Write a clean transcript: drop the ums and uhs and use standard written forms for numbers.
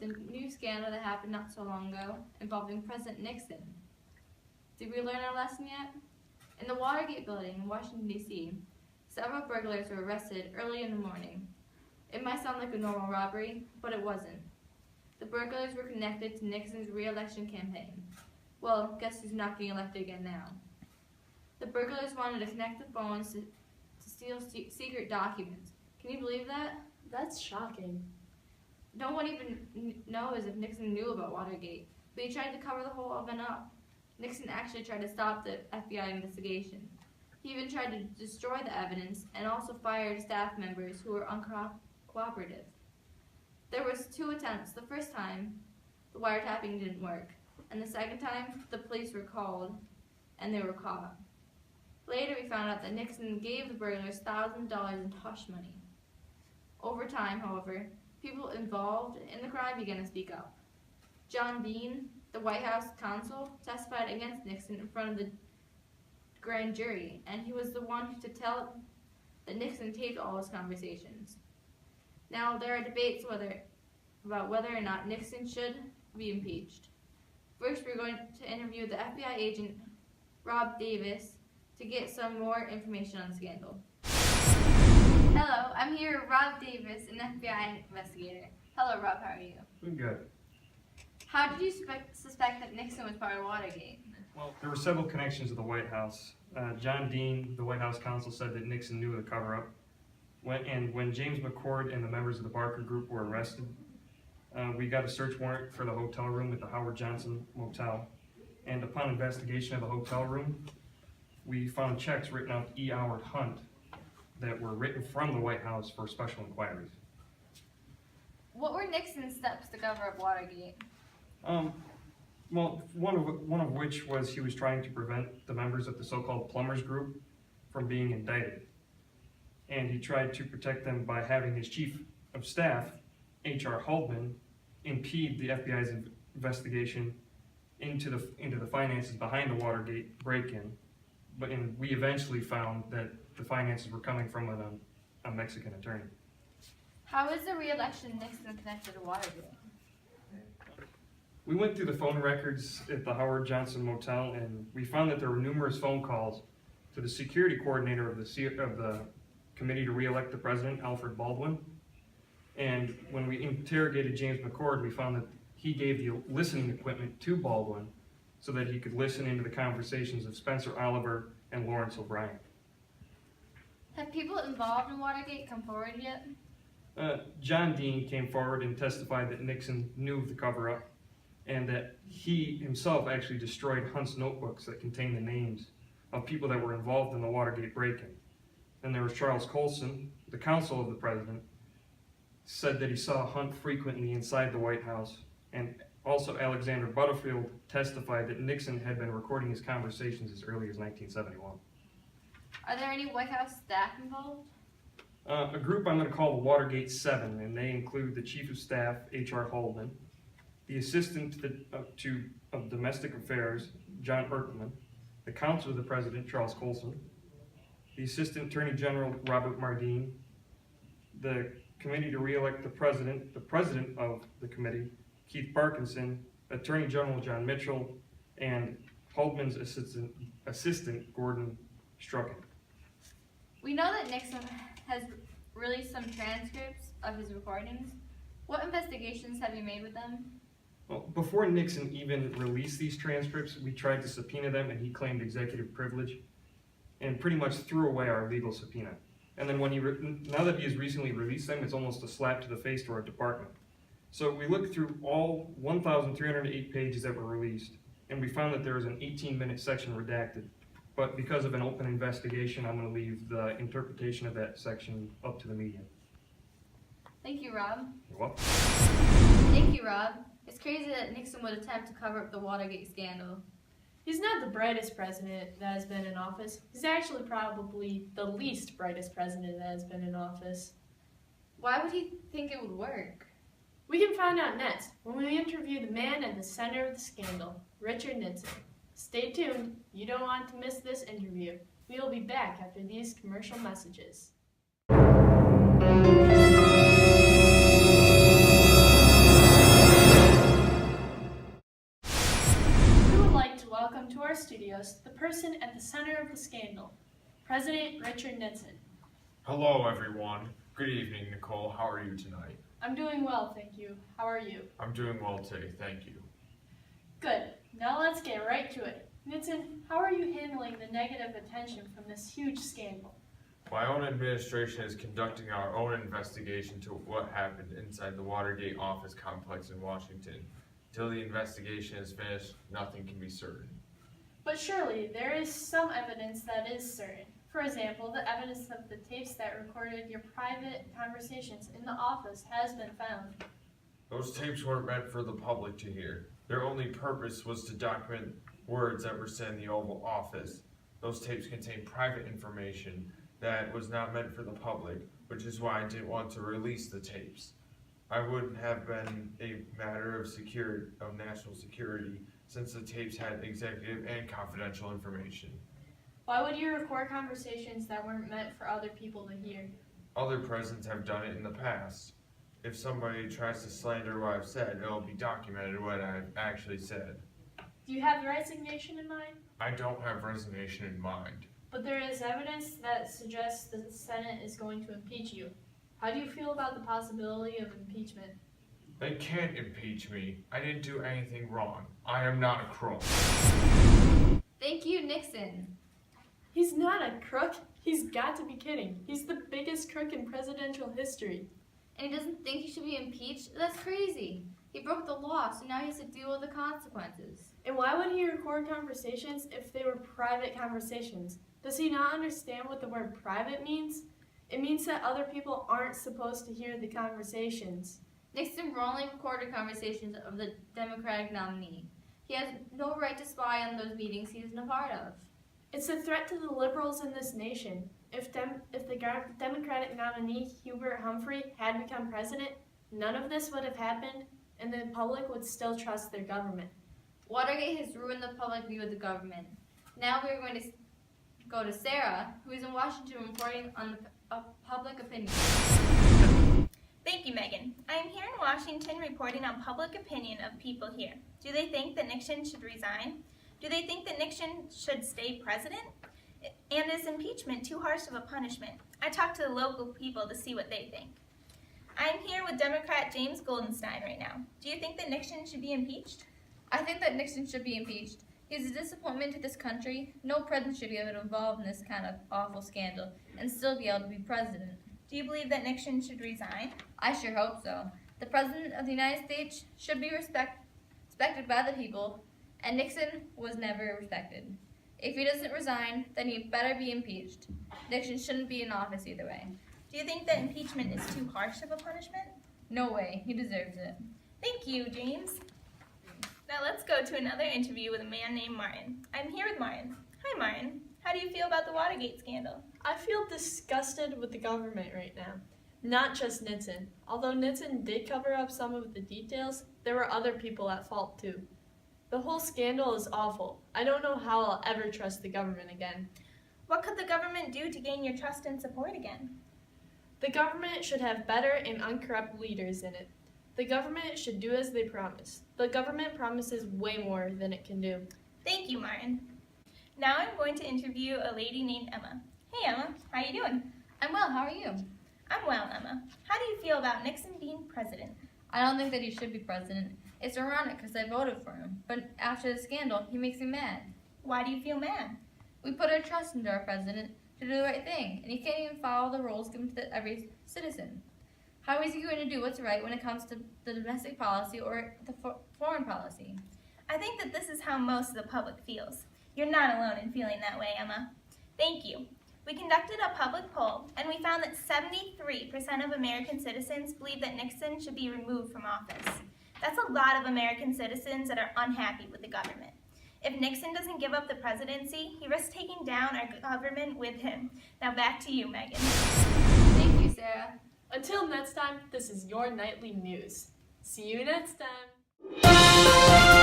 the new scandal that happened not so long ago involving President Nixon. Did we learn our lesson yet? In the Watergate building in Washington, D.C., several burglars were arrested early in the morning. It might sound like a normal robbery, but it wasn't. The burglars were connected to Nixon's re-election campaign. Well, guess who's not getting elected again now? The burglars wanted to connect the phones to steal secret documents. Can you believe that? That's shocking. No one even knows if Nixon knew about Watergate, but he tried to cover the whole event up. Nixon actually tried to stop the FBI investigation. He even tried to destroy the evidence and also fired staff members who were uncooperative. There was 2 attempts. The first time, the wiretapping didn't work, and the second time, the police were called and they were caught. Later, we found out that Nixon gave the burglars $1,000 in hush money. Over time, however, people involved in the crime began to speak up. John Dean, the White House counsel, testified against Nixon in front of the grand jury, and he was the one to tell that Nixon taped all his conversations. Now, there are debates about whether or not Nixon should be impeached. First, we're going to interview the FBI agent, Rob Davis, to get some more information on the scandal. Hello, I'm here with Rob Davis, an FBI investigator. Hello, Rob, how are you? I'm good. How did you suspect that Nixon was part of Watergate? Well, there were several connections to the White House. John Dean, the White House counsel, said that Nixon knew of the cover-up. When James McCord and the members of the Barker Group were arrested, we got a search warrant for the hotel room at the Howard Johnson Motel. And upon investigation of the hotel room, we found checks written out to E. Howard Hunt that were written from the White House for special inquiries. What were Nixon's steps to cover up Watergate? Well, one of which was he was trying to prevent the members of the so-called Plumbers Group from being indicted. And he tried to protect them by having his chief of staff, H.R. Haldeman, impede the FBI's investigation into the finances behind the Watergate break-in. And we eventually found that the finances were coming from a Mexican attorney. How is the re-election Nixon connected to Watergate? We went through the phone records at the Howard Johnson Motel, and we found that there were numerous phone calls to the security coordinator of the Committee to Re-elect the President, Alfred Baldwin. And when we interrogated James McCord, we found that he gave the listening equipment to Baldwin so that he could listen into the conversations of Spencer Oliver and Lawrence O'Brien. Have people involved in Watergate come forward yet? John Dean came forward and testified that Nixon knew of the cover-up and that he himself actually destroyed Hunt's notebooks that contained the names of people that were involved in the Watergate break-in. Then there was Charles Colson, the counsel of the president, said that he saw Hunt frequently inside the White House, and also Alexander Butterfield testified that Nixon had been recording his conversations as early as 1971. Are there any White House staff involved? A group I'm going to call the Watergate 7, and they include the Chief of Staff, H.R. Haldeman, the Assistant of Domestic Affairs, John Erkelman, the Counsel of the President, Charles Colson, the Assistant Attorney General, Robert Mardine, the Committee to Re-elect the President of the Committee, Keith Parkinson, Attorney General John Mitchell, and Haldeman's assistant Gordon Strucken. We know that Nixon has released some transcripts of his recordings. What investigations have you made with them? Well, before Nixon even released these transcripts, we tried to subpoena them, and he claimed executive privilege and pretty much threw away our legal subpoena. And then now that he has recently released them, it's almost a slap to the face to our department. So we looked through all 1,308 pages that were released, and we found that there was an 18-minute section redacted. But because of an open investigation, I'm going to leave the interpretation of that section up to the media. Thank you, Rob. You're welcome. Thank you, Rob. It's crazy that Nixon would attempt to cover up the Watergate scandal. He's not the brightest president that has been in office. He's actually probably the least brightest president that has been in office. Why would he think it would work? We can find out next when we interview the man at the center of the scandal, Richard Nixon. Stay tuned. You don't want to miss this interview. We will be back after these commercial messages. person at the center of the scandal, President Richard Nixon. Hello, everyone. Good evening, Nicole. How are you tonight? I'm doing well, thank you. How are you? I'm doing well too, thank you. Good. Now let's get right to it. Nixon, how are you handling the negative attention from this huge scandal? My own administration is conducting our own investigation to what happened inside the Watergate office complex in Washington. Until the investigation is finished, nothing can be certain. But surely there is some evidence that is certain. For example, the evidence of the tapes that recorded your private conversations in the office has been found. Those tapes weren't meant for the public to hear. Their only purpose was to document words that were said in the Oval Office. Those tapes contain private information that was not meant for the public, which is why I didn't want to release the tapes. I wouldn't have been a matter of national security since the tapes had executive and confidential information. Why would you record conversations that weren't meant for other people to hear? Other presidents have done it in the past. If somebody tries to slander what I've said, it'll be documented what I've actually said. Do you have resignation in mind? I don't have resignation in mind. But there is evidence that suggests the Senate is going to impeach you. How do you feel about the possibility of impeachment? They can't impeach me. I didn't do anything wrong. I am not a crook. Thank you, Nixon. He's not a crook. He's got to be kidding. He's the biggest crook in presidential history. And he doesn't think he should be impeached? That's crazy. He broke the law, so now he has to deal with the consequences. And why would he record conversations if they were private conversations? Does he not understand what the word private means? It means that other people aren't supposed to hear the conversations. Nixon wrongly recorded conversations of the Democratic nominee. He has no right to spy on those meetings he isn't a part of. It's a threat to the liberals in this nation. If the Democratic nominee, Hubert Humphrey, had become president, none of this would have happened, and the public would still trust their government. Watergate has ruined the public view of the government. Now we're going to go to Sarah, who is in Washington reporting on the public opinion. Thank you, Megan. I am here in Washington reporting on public opinion of people here. Do they think that Nixon should resign? Do they think that Nixon should stay president? And is impeachment too harsh of a punishment? I talked to the local people to see what they think. I'm here with Democrat James Goldenstein right now. Do you think that Nixon should be impeached? I think that Nixon should be impeached. He is a disappointment to this country. No president should be able to involve in this kind of awful scandal and still be able to be president. Do you believe that Nixon should resign? I sure hope so. The President of the United States should be respected by the people, and Nixon was never respected. If he doesn't resign, then he better be impeached. Nixon shouldn't be in office either way. Do you think that impeachment is too harsh of a punishment? No way. He deserves it. Thank you, James. Now let's go to another interview with a man named Martin. I'm here with Martin. Hi, Martin. How do you feel about the Watergate scandal? I feel disgusted with the government right now. Not just Nixon. Although Nixon did cover up some of the details, there were other people at fault too. The whole scandal is awful. I don't know how I'll ever trust the government again. What could the government do to gain your trust and support again? The government should have better and uncorrupt leaders in it. The government should do as they promise. The government promises way more than it can do. Thank you, Martin. Now I'm going to interview a lady named Emma. Hey, Emma. How you doing? I'm well. How are you? I'm well, Emma. How do you feel about Nixon being president? I don't think that he should be president. It's ironic because I voted for him, but after the scandal, he makes me mad. Why do you feel mad? We put our trust into our president to do the right thing, and he can't even follow the rules given to every citizen. How is he going to do what's right when it comes to the domestic policy or the foreign policy? I think that this is how most of the public feels. You're not alone in feeling that way, Emma. Thank you. We conducted a public poll, and we found that 73% of American citizens believe that Nixon should be removed from office. That's a lot of American citizens that are unhappy with the government. If Nixon doesn't give up the presidency, he risks taking down our government with him. Now back to you, Megan. Thank you, Sarah. Until next time, this is your nightly news. See you next time.